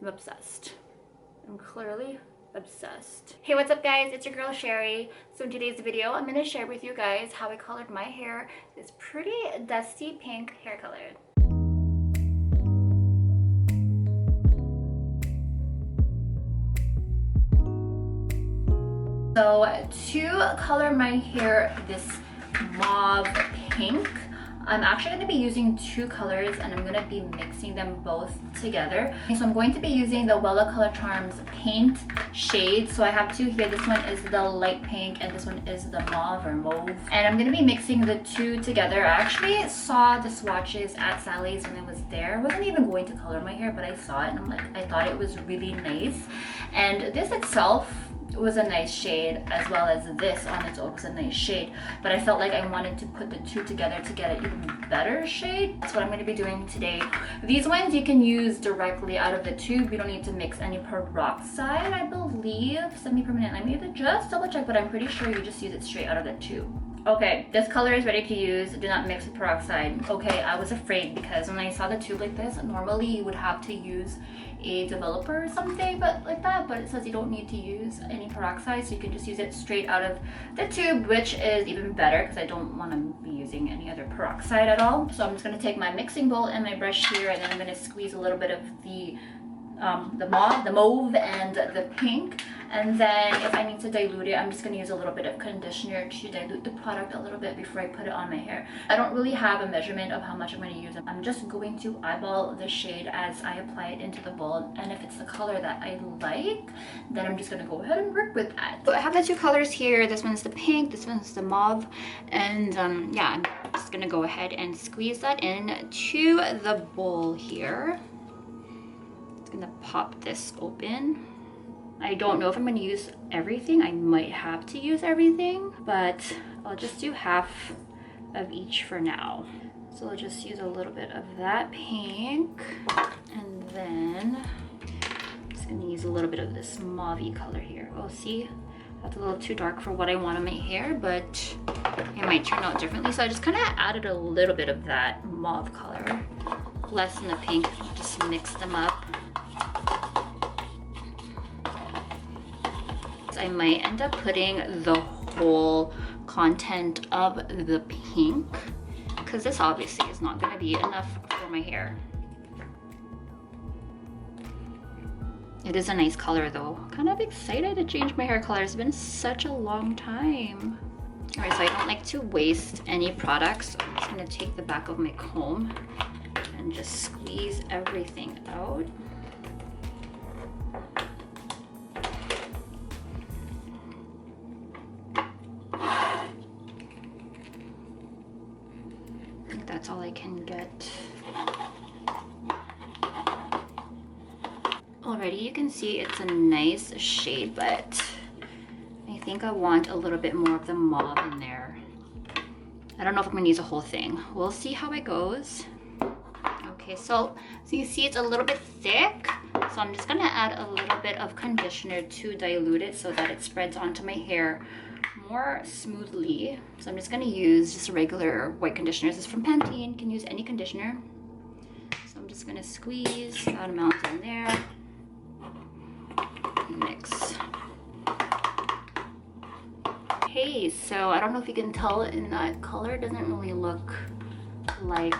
I'm obsessed. I'm clearly obsessed. Hey, what's up guys? It's your girl Sharee. So in today's video, I'm gonna share with you guys how I colored my hair this pretty dusty pink hair color. So to color my hair this mauve pink, I'm actually going to be using two colors and I'm going to be mixing them both together. So I'm going to be using the Wella Color Charms paint shade. So I have two here. This one is the light pink and this one is the mauve or mauve. And I'm going to be mixing the two together. I actually saw the swatches at Sally's when I was there. I wasn't even going to color my hair, but I saw it and I'm like, I thought it was really nice. And this itself was a nice shade, as well as this on its own was a nice shade, but I felt like I wanted to put the two together to get an even better shade. That's what I'm going to be doing today. These ones you can use directly out of the tube. You don't need to mix any peroxide, I believe, semi-permanent. Let me just double check, but I'm pretty sure you just use it straight out of the tube. Okay, this color is ready to use. Do not mix with peroxide. Okay, I was afraid because when I saw the tube like this, normally you would have to use a developer or something but like that, but it says you don't need to use any peroxide, so you can just use it straight out of the tube, which is even better because I don't want to be using any other peroxide at all. So I'm just going to take my mixing bowl and my brush here, and then I'm going to squeeze a little bit of the mauve and the pink, and then if I need to dilute it, I'm just going to use a little bit of conditioner to dilute the product a little bit before I put it on my hair. I don't really have a measurement of how much I'm going to use. I'm just going to eyeball the shade as I apply it into the bowl, and if it's the color that I like, then I'm just going to go ahead and work with that. So I have the two colors here. This one's the pink, this one's the mauve, and yeah, I'm just going to go ahead and squeeze that in to the bowl here. Gonna pop this open. I don't know if I'm gonna use everything. I might have to use everything, but I'll just do half of each for now. So I'll just use a little bit of that pink, and then I'm just gonna use a little bit of this mauve color here. Oh, see, that's a little too dark for what I want on my hair, but it might turn out differently. So I just kind of added a little bit of that mauve color, less than the pink, just mix them up. I might end up putting the whole content of the pink because this obviously is not going to be enough for my hair. It is a nice color though. Kind of excited to change my hair color. It's been such a long time. Alright, so I don't like to waste any products, so I'm just going to take the back of my comb and just squeeze everything out. That's all I can get. Already you can see it's a nice shade, but I think I want a little bit more of the mauve in there. I don't know if I'm gonna use a whole thing. We'll see how it goes. Okay, so you see it's a little bit thick, so I'm just gonna add a little bit of conditioner to dilute it so that it spreads onto my hair more smoothly. So I'm just going to use just a regular white conditioner. This is from Pantene. You can use any conditioner. So I'm just going to squeeze that amount in there. Mix. Okay, so I don't know if you can tell in that color, it doesn't really look like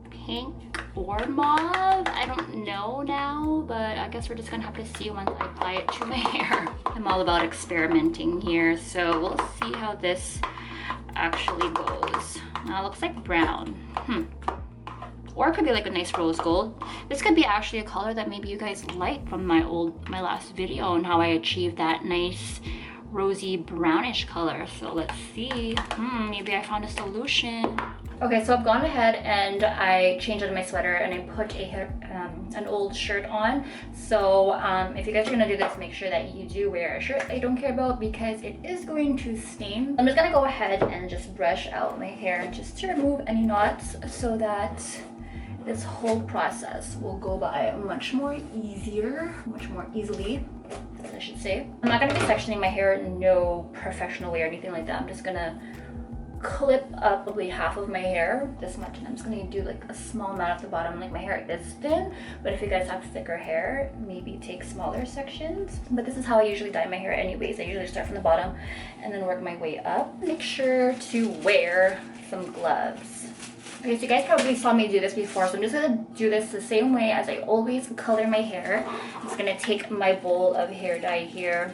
pink or mauve. I don't know now, but I guess we're just gonna have to see once I apply it to my hair. I'm all about experimenting here, so we'll see how this actually goes. Now it looks like brown. Or it could be like a nice rose gold. This could be actually a color that maybe you guys like from my last video on how I achieved that nice rosy brownish color. So let's see. Maybe I found a solution. Okay, so I've gone ahead and I changed out of my sweater and I put an old shirt on. So if you guys are gonna do this, make sure that you do wear a shirt I don't care about because it is going to stain. I'm just gonna go ahead and just brush out my hair just to remove any knots so that this whole process will go by much more easily, I should say. I'm not gonna be sectioning my hair in no professional way or anything like that. I'm just gonna clip up probably half of my hair, this much, and I'm just gonna do like a small amount at the bottom. Like my hair is thin, but if you guys have thicker hair, maybe take smaller sections. But this is how I usually dye my hair anyways. I usually start from the bottom and then work my way up. Make sure to wear some gloves. Okay, so you guys probably saw me do this before, so I'm just gonna do this the same way as I always color my hair. I'm just gonna take my bowl of hair dye here,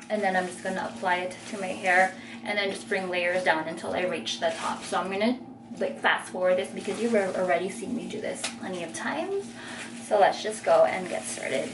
and then I'm just gonna apply it to my hair, and then just bring layers down until I reach the top. So I'm gonna like fast forward this because you've already seen me do this plenty of times. So let's just go and get started.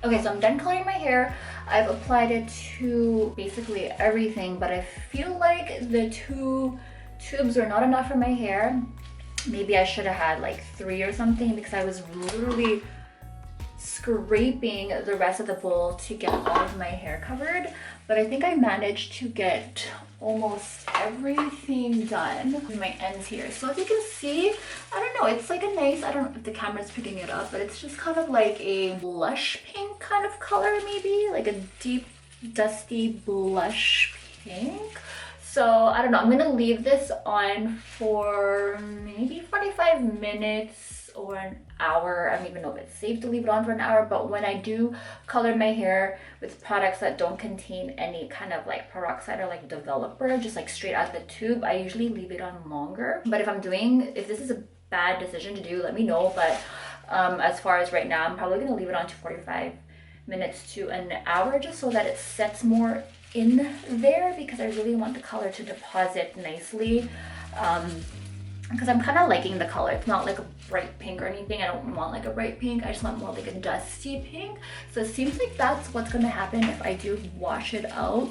Okay, so I'm done coloring my hair. I've applied it to basically everything, but I feel like the 2 tubes are not enough for my hair. Maybe I should have had like 3 or something, because I was literally scraping the rest of the bowl to get all of my hair covered. But I think I managed to get almost everything done with my ends here. So if you can see, I don't know, it's like a nice, I don't know if the camera's picking it up, but it's just kind of like a blush pink kind of color, maybe like a deep dusty blush pink. So I don't know, I'm gonna leave this on for maybe 45 minutes or an hour. I don't even know if it's safe to leave it on for an hour, but when I do color my hair with products that don't contain any kind of like peroxide or like developer, just like straight out the tube, I usually leave it on longer. But if this is a bad decision to do, let me know. But as far as right now, I'm probably gonna leave it on to 45 minutes to an hour, just so that it sets more in there, because I really want the color to deposit nicely. Because I'm kind of liking the color. It's not like a bright pink or anything. I don't want like a bright pink. I just want more like a dusty pink. So it seems like that's what's gonna happen if I do wash it out.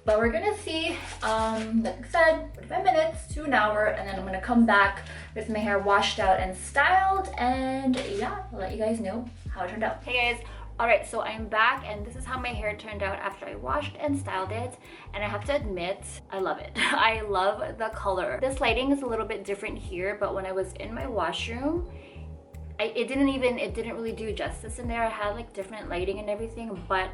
But we're gonna see, like I said, 45 minutes to an hour, and then I'm gonna come back with my hair washed out and styled, and yeah, I'll let you guys know how it turned out. Hey guys. Alright, so I'm back, and this is how my hair turned out after I washed and styled it, and I have to admit, I love it. I love the color. This lighting is a little bit different here, but when I was in my washroom, it didn't really do justice in there. I had like different lighting and everything, but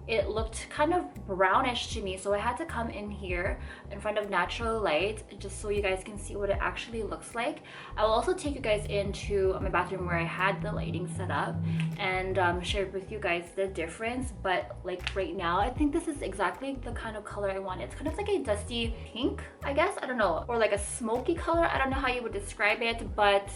it looked kind of brownish to me, so I had to come in here in front of natural light just so you guys can see what it actually looks like. I will also take you guys into my bathroom where I had the lighting set up and share with you guys the difference. But like right now, I think this is exactly the kind of color I want. It's kind of like a dusty pink, I guess, I don't know, or like a smoky color. I don't know how you would describe it, but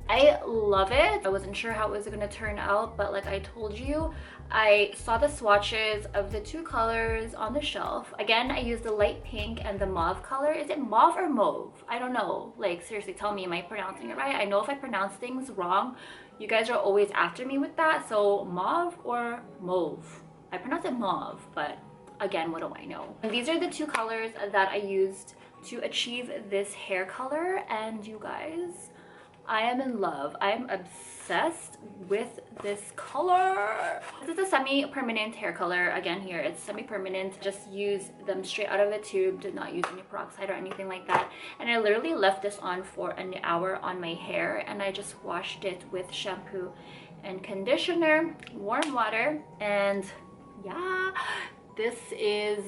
I love it. I wasn't sure how it was gonna turn out, but like I told you, I saw the swatches of the 2 colors on the shelf. Again, I used the light pink and the mauve color. Is it mauve or mauve? I don't know. Like seriously, tell me, am I pronouncing it right? I know if I pronounce things wrong, you guys are always after me with that. So mauve or mauve? I pronounce it mauve, but again, what do I know? And these are the 2 colors that I used to achieve this hair color, and you guys, I am in love. I am obsessed with this color. This is a semi-permanent hair color. Again, here it's semi-permanent. Just use them straight out of the tube. Did not use any peroxide or anything like that. And I literally left this on for an hour on my hair, and I just washed it with shampoo and conditioner, warm water, and yeah, this is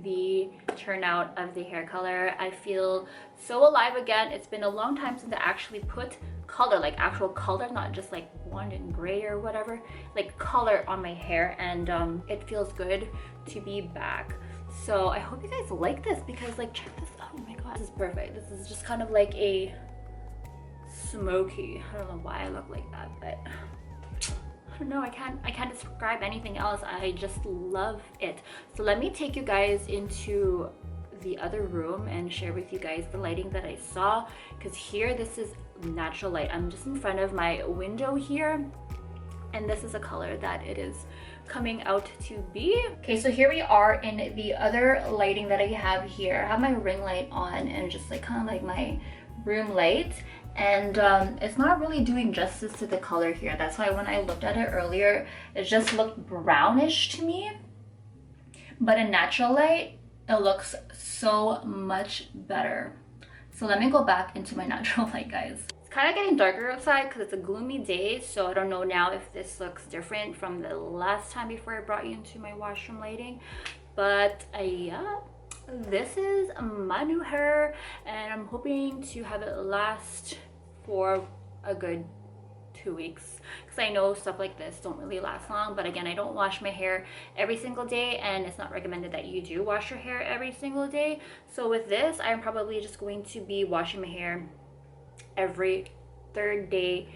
the turnout of the hair color. I feel so alive again. It's been a long time since I actually put color, like actual color, not just like blonde and gray or whatever, like color on my hair, and it feels good to be back. So I hope you guys like this, because like check this out. Oh my god, this is perfect. This is just kind of like a smoky. I don't know why I look like that, but I don't know, I can't describe anything else. I just love it. So let me take you guys into the other room and share with you guys the lighting that I saw, because here this is natural light. I'm just in front of my window here, and this is a color that it is coming out to be. Okay, so here we are in the other lighting that I have here. I have my ring light on and just like kind of like my room light, and it's not really doing justice to the color here. That's why when I looked at it earlier, it just looked brownish to me, but in natural light it looks so much better. So let me go back into my natural light, guys. It's kind of getting darker outside because it's a gloomy day, so I don't know now if this looks different from the last time before I brought you into my washroom lighting. But yeah, this is my new hair, and I'm hoping to have it last for a good 2 weeks, because I know stuff like this don't really last long. But again, I don't wash my hair every single day, and it's not recommended that you do wash your hair every single day. So with this, I'm probably just going to be washing my hair every 3rd day,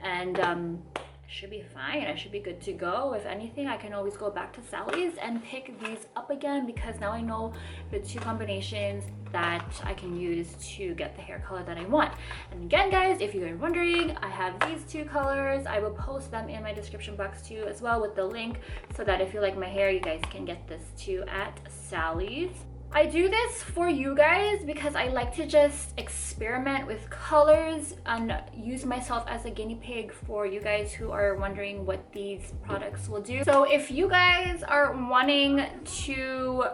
and should be fine. I should be good to go. If anything, I can always go back to Sally's and pick these up again, because now I know the 2 combinations that I can use to get the hair color that I want. And again, guys, if you're wondering, I have these 2 colors. I will post them in my description box too as well, with the link, so that if you like my hair, you guys can get this too at Sally's. I do this for you guys because I like to just experiment with colors and use myself as a guinea pig for you guys who are wondering what these products will do. So if you guys are wanting to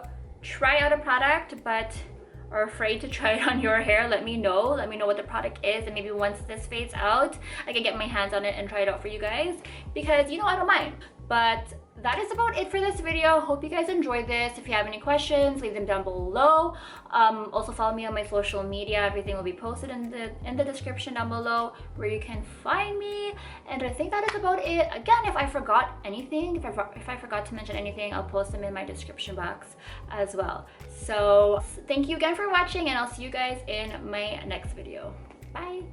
try out a product but are afraid to try it on your hair, let me know. Let me know what the product is, and maybe once this fades out, I can get my hands on it and try it out for you guys, because you know, I don't mind. But that is about it for this video. Hope you guys enjoyed this. If you have any questions, leave them down below. Also follow me on my social media. Everything will be posted in the description down below, where you can find me. And I think that is about it. Again, if I forgot anything, if I forgot to mention anything, I'll post them in my description box as well. So thank you again for watching, and I'll see you guys in my next video. Bye.